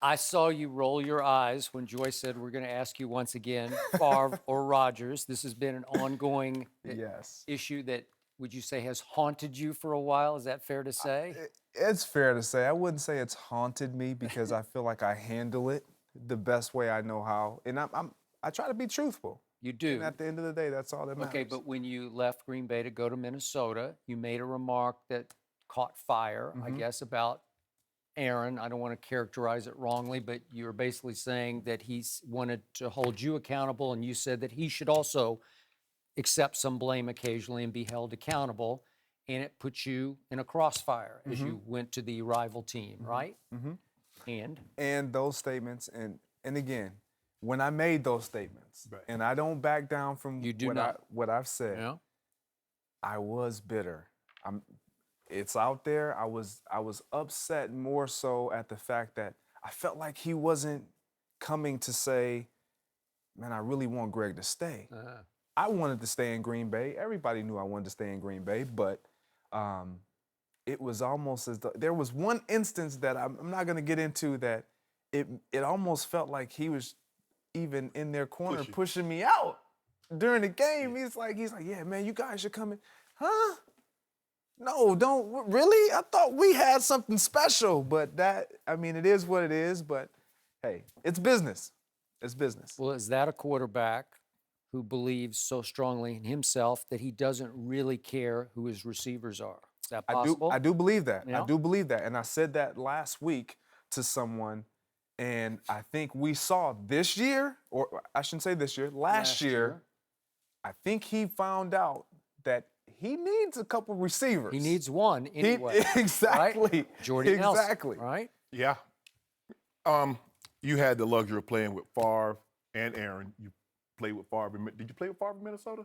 I saw you roll your eyes when Joy said we're going to ask you once again, Favre or Rodgers. This has been an ongoing Yes. issue that, would you say, has haunted you for a while? Is that fair to say? It's fair to say. I wouldn't say it's haunted me because I feel like I handle it the best way I know how. And I try to be truthful. You do. And at the end of the day, that's all that matters. Okay, but when you left Green Bay to go to Minnesota, you made a remark that caught fire, I guess, about Aaron. I don't want to characterize it wrongly, but you were basically saying that he wanted to hold you accountable, and you said that he should also accept some blame occasionally and be held accountable, and it put you in a crossfire as you went to the rival team, right? And those statements, and again, when I made those statements, and I don't back down from You do not. what I've said, yeah, I was bitter. It's out there. I was upset more so at the fact that I felt like he wasn't coming to say, man, I really want Greg to stay. I wanted to stay in Green Bay. Everybody knew I wanted to stay in Green Bay, but it was almost as though there was one instance that I'm not going to get into that it almost felt like he was even in their corner pushing me out during the game. He's like, yeah, man, you guys should come in. Huh? No, don't really? I thought we had something special, but it is what it is, but hey, it's business. It's business. well, is that a quarterback who believes so strongly in himself that he doesn't really care who his receivers are? Is that possible? I do believe that. Yeah? I do believe that. And I said that last week to someone, and I think we saw this year, or I shouldn't say this year, last year, I think he found out that he needs a couple receivers. He needs one anyway. Exactly. Right? Jordy Nelson, exactly. right? Yeah. You had the luxury of playing with Favre and Aaron. You played with Favre. Did you play with Favre in Minnesota?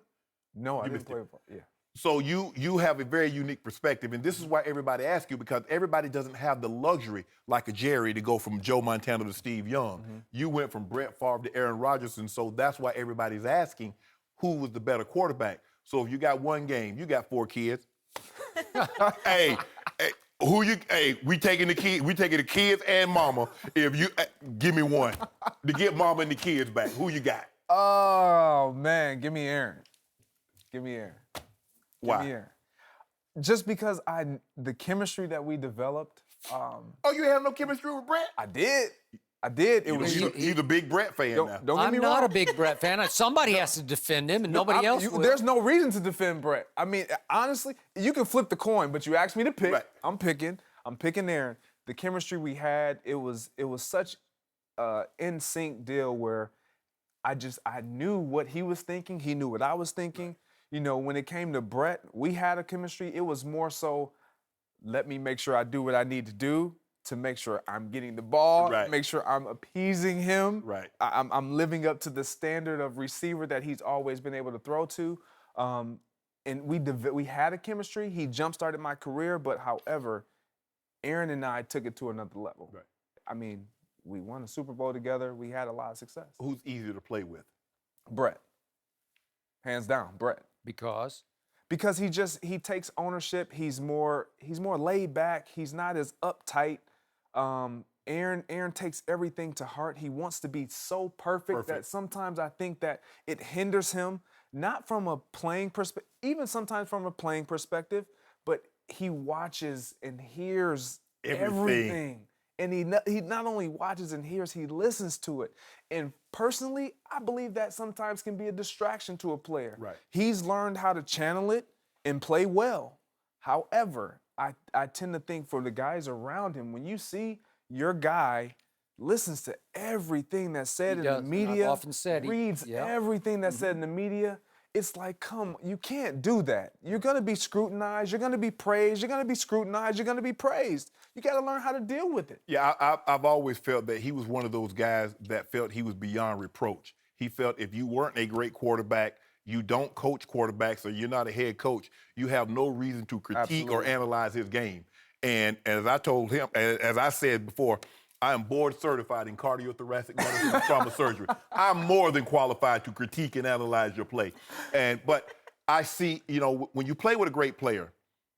No, I didn't play with yeah. So you have a very unique perspective, and this is why everybody asks you, because everybody doesn't have the luxury like a Jerry to go from Joe Montana to Steve Young. You went from Brett Favre to Aaron Rodgers, and so that's why everybody's asking who was the better quarterback. So if you got one game, you got 4 kids. hey, we taking the kids and mama. If you give me one to get mama and the kids back, who you got? Oh man, give me Aaron. Give me Aaron. Why? Give me Aaron. Just because the chemistry that we developed. Oh, you have no chemistry with Brett? I did. It was. He's a big Brett fan now. Don't get me I'm wrong. not a big Brett fan. Somebody has to defend him, and nobody else will. There's no reason to defend Brett. I mean, honestly, you can flip the coin, but you asked me to pick. Right. I'm picking Aaron. The chemistry we had, it was such an in sync deal where I knew what he was thinking. He knew what I was thinking. You know, when it came to Brett, we had a chemistry. It was more so, let me make sure I do what I need to do to make sure I'm getting the ball, make sure I'm appeasing him. Right. I'm living up to the standard of receiver that he's always been able to throw to. And we had a chemistry. He jump-started my career, but however, Aaron and I took it to another level. Right. I mean, we won a Super Bowl together. We had a lot of success. Who's easier to play with? Brett. Hands down, Brett. Because he takes ownership. He's more laid back. He's not as uptight. Aaron takes everything to heart. He wants to be so perfect that sometimes I think that it hinders him, not from a playing perspective, even sometimes from a playing perspective, but he watches and hears everything. And he not only watches and hears, he listens to it. And personally, I believe that sometimes can be a distraction to a player. Right. He's learned how to channel it and play well. However, I tend to think for the guys around him, when you see your guy listens to everything that's said in the media, I've often said reads everything that's said in the media, it's like, you can't do that. You're going to be scrutinized. You're going to be praised. You're going to be scrutinized. You're going to be praised. You got to learn how to deal with it. Yeah, I've always felt that he was one of those guys that felt he was beyond reproach. He felt if you weren't a great quarterback, you don't coach quarterbacks, or you're not a head coach, you have no reason to critique or analyze his game. And as I told him, as I said before, I am board certified in cardiothoracic medicine and trauma surgery. I'm more than qualified to critique and analyze your play. But I see, when you play with a great player,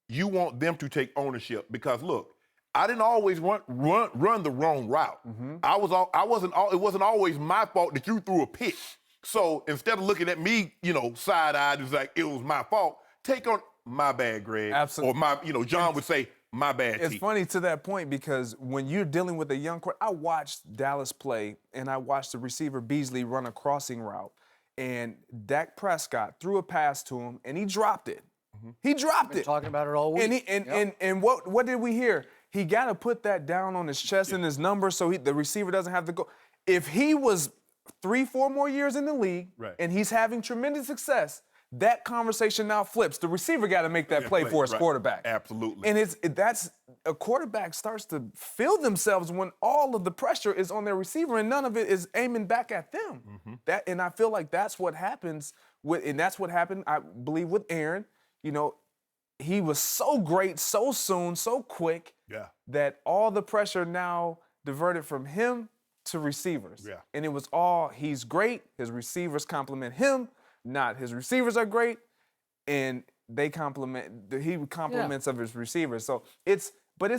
you want them to take ownership because, look, I didn't always run the wrong route. It wasn't always my fault that you threw a pick. So instead of looking at me, side-eyed, it's like it was my fault. Take on my bad, Greg. Absolutely. Or John would say, my bad, It's T. funny to that point because when you're dealing with a young quarterback, I watched Dallas play, and I watched the receiver Beasley run a crossing route, and Dak Prescott threw a pass to him, and he dropped it. He dropped Been it. talking about it all week. And what did we hear? He got to put that down on his chest and his number so the receiver doesn't have to go. If he was 3-4 more years in the league and he's having tremendous success, that conversation now flips. The receiver got to make that play for his quarterback. Absolutely. And that's a quarterback starts to feel themselves when all of the pressure is on their receiver and none of it is aiming back at them. And I feel like that's what happens and that's what happened, I believe, with Aaron. He was so great, so soon, so quick that all the pressure now diverted from him to receivers. Yeah. And it was all, he's great, his receivers compliment him, not his receivers are great, and he compliments of his receivers. So it's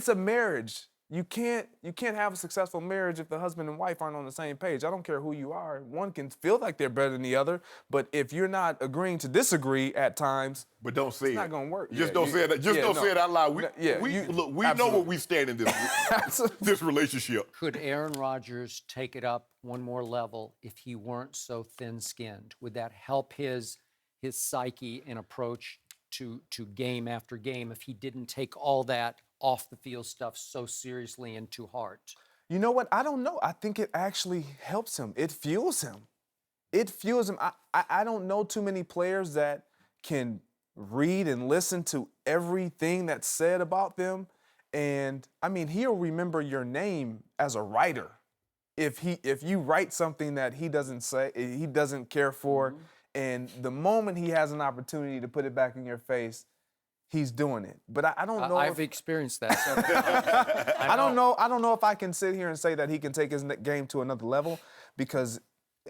a marriage. You can't have a successful marriage if the husband and wife aren't on the same page. I don't care who you are. One can feel like they're better than the other, but if you're not agreeing to disagree at times, but don't say it's not gonna work. Just don't say that. Say it out loud. We know where we stand in this relationship. Could Aaron Rodgers take it up one more level if he weren't so thin-skinned? Would that help his psyche and approach to game after game if he didn't take all that off the field stuff so seriously and to heart? You know what? I don't know. I think it actually helps him. It fuels him. It fuels him. I don't know too many players that can read and listen to everything that's said about them. And I mean, he'll remember your name as a writer. If you write something that he doesn't care for, and the moment he has an opportunity to put it back in your face, he's doing it. But I don't know. I've experienced that several times. I don't know if I can sit here and say that he can take his game to another level because,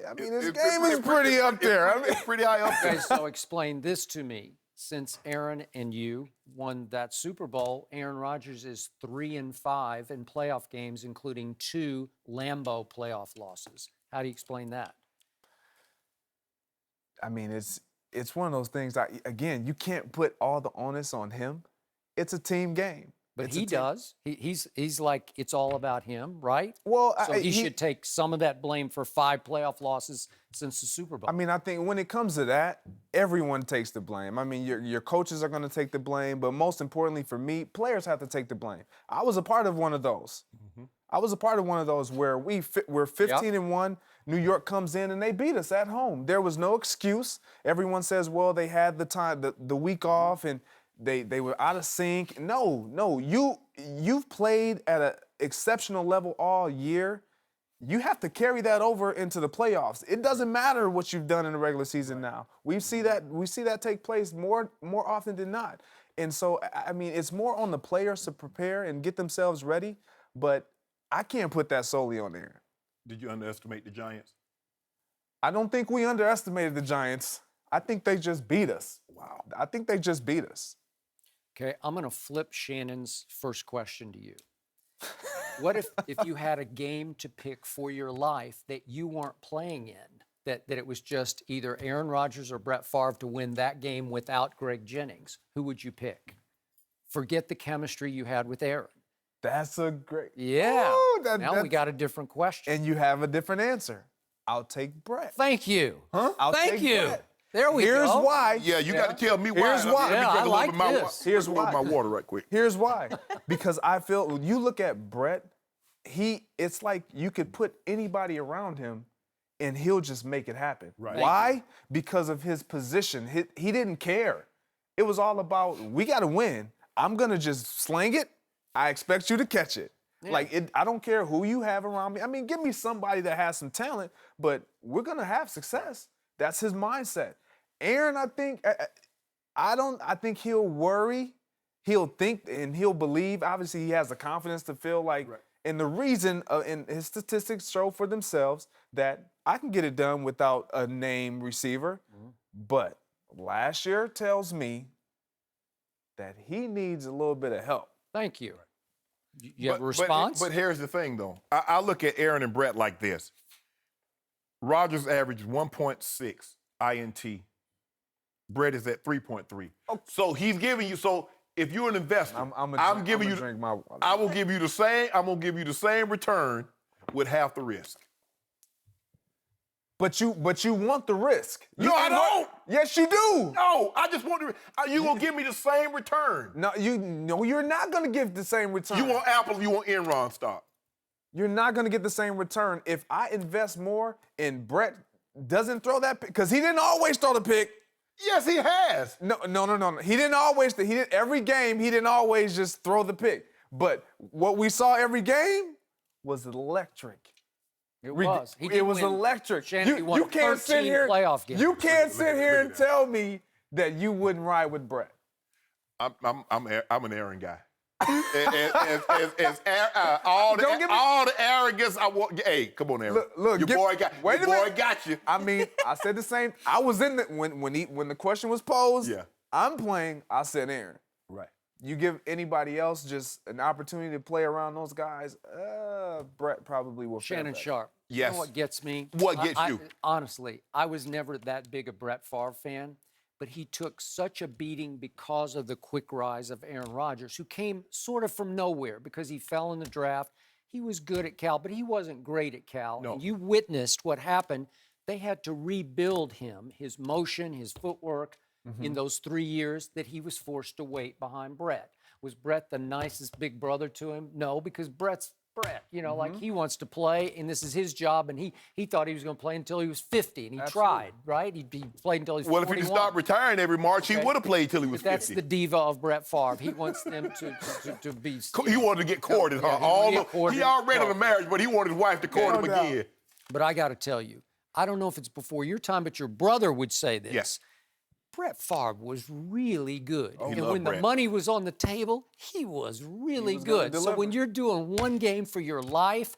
I mean, his game is pretty up there. It's pretty high up there. Okay, so explain this to me. Since Aaron and you won that Super Bowl, Aaron Rodgers is 3-5 in playoff games, including 2 Lambeau playoff losses. How do you explain that? I mean, it's one of those things that, again, you can't put all the onus on him. It's a team game. But he does. He's like, it's all about him, right? Well, so he should take some of that blame for 5 playoff losses since the Super Bowl. I mean, I think when it comes to that, everyone takes the blame. I mean, your coaches are going to take the blame, but most importantly for me, players have to take the blame. I was a part of one of those. I was a part of one of those where we're 15-1. New York comes in and they beat us at home. There was no excuse. Everyone says, well, they had the week off and they were out of sync. No, you've played at an exceptional level all year. You have to carry that over into the playoffs. It doesn't matter what you've done in the regular season now. We see that take place more often than not. And so, I mean, it's more on the players to prepare and get themselves ready, but I can't put that solely on Aaron. Did you underestimate the Giants? I don't think we underestimated the Giants. I think they just beat us. Wow. I think they just beat us. Okay, I'm going to flip Shannon's first question to you. What if you had a game to pick for your life that you weren't playing in, that it was just either Aaron Rodgers or Brett Favre to win that game without Greg Jennings? Who would you pick? Forget the chemistry you had with Aaron. That's a great... Yeah. Ooh, now we got a different question. And you have a different answer. I'll take Brett. Thank you. Huh? Thank you. Brett. There we go. Here's why. Yeah, you got to tell me why. Here's why. Yeah, I like this. Here's why. My water right quick. Here's why. Because I feel when you look at Brett, it's like you could put anybody around him and he'll just make it happen. Right. Why? Because of his position. He didn't care. It was all about, we got to win. I'm going to just sling it. I expect you to catch it. Yeah. I don't care who you have around me. I mean, give me somebody that has some talent, but we're going to have success. That's his mindset. Aaron, I think he'll worry. He'll think and he'll believe. Obviously, he has the confidence to feel like, and the reason, and his statistics show for themselves that I can get it done without a name receiver. But last year tells me that he needs a little bit of help. Thank you. You have a response? But here's the thing, though. I look at Aaron and Brett like this. Rodgers averaged 1.6 INT. Brett is at 3.3. Oh. So he's giving you. So if you're an investor, I'm giving you. Drink my, I will give you the same. I'm gonna give you the same return with half the risk. But you want the risk. No, I don't. Yes, you do. No, I just want to. You gonna give me the same return? No, you're not gonna give the same return. You want Apple? You want Enron stock? You're not gonna get the same return if I invest more and Brett doesn't throw that pick because he didn't always throw the pick. Yes, he has. No. He didn't always. He did every game. He didn't always just throw the pick. But what we saw every game was electric. It was. He It did was win. electric. Shannon, he won 13 playoff games. You can't sit here and tell me that you wouldn't ride with Brett. I'm an Aaron guy. All the arrogance I want. Hey, come on, Aaron. Look, your boy got you. I mean, I said the same. I was in the when the question was posed. Yeah. I'm playing. I said Aaron. Right. You give anybody else just an opportunity to play around those guys, Brett probably will. Shannon Sharpe. Yes. You know what gets me? What gets you? Honestly, I was never that big a Brett Favre fan, but he took such a beating because of the quick rise of Aaron Rodgers, who came sort of from nowhere because he fell in the draft. He was good at Cal, but he wasn't great at Cal. No. And you witnessed what happened. They had to rebuild him, his motion, his footwork, in those 3 years that he was forced to wait behind Brett. Was Brett the nicest big brother to him? No, because Brett's Brett. You know, like he wants to play, and this is his job, and he thought he was going to play until he was 50, and he tried, right? He played until he was 41. Well, if he could stop retiring every March, he would have played till he was But that's 50. the diva of Brett Favre. He wants them to be. He wanted to get courted, huh? He already in a marriage, but he wanted his wife to court him again. But I got to tell you, I don't know if it's before your time, but your brother would say this. Yes. Brett Favre was really good. He And loved when the Brett. money was on the table, he was really good. So when you're doing one game for your life,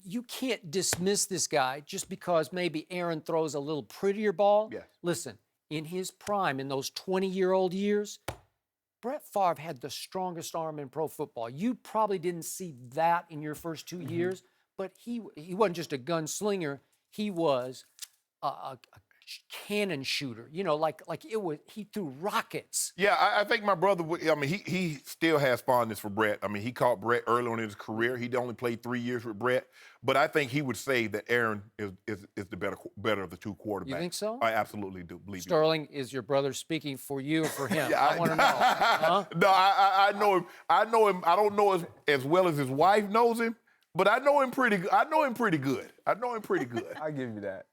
you can't dismiss this guy just because maybe Aaron throws a little prettier ball. Yes. Listen, in his prime, in those 20-year-old years, Brett Favre had the strongest arm in pro football. You probably didn't see that in your first 2 years, but he wasn't just a gunslinger. He was a cannon shooter. You know, like it was. He threw rockets. Yeah, I think my brother. I mean, he still has fondness for Brett. I mean, he caught Brett early on in his career. He only played 3 years with Brett, but I think he would say that Aaron is the better of the two quarterbacks. You think so? I absolutely do believe. Sterling, is your brother speaking for you or for him? Yeah, I want to know. Huh? No, I know him. I know him. I don't know as well as his wife knows him, but I know him pretty good. I know him pretty good. I give you that.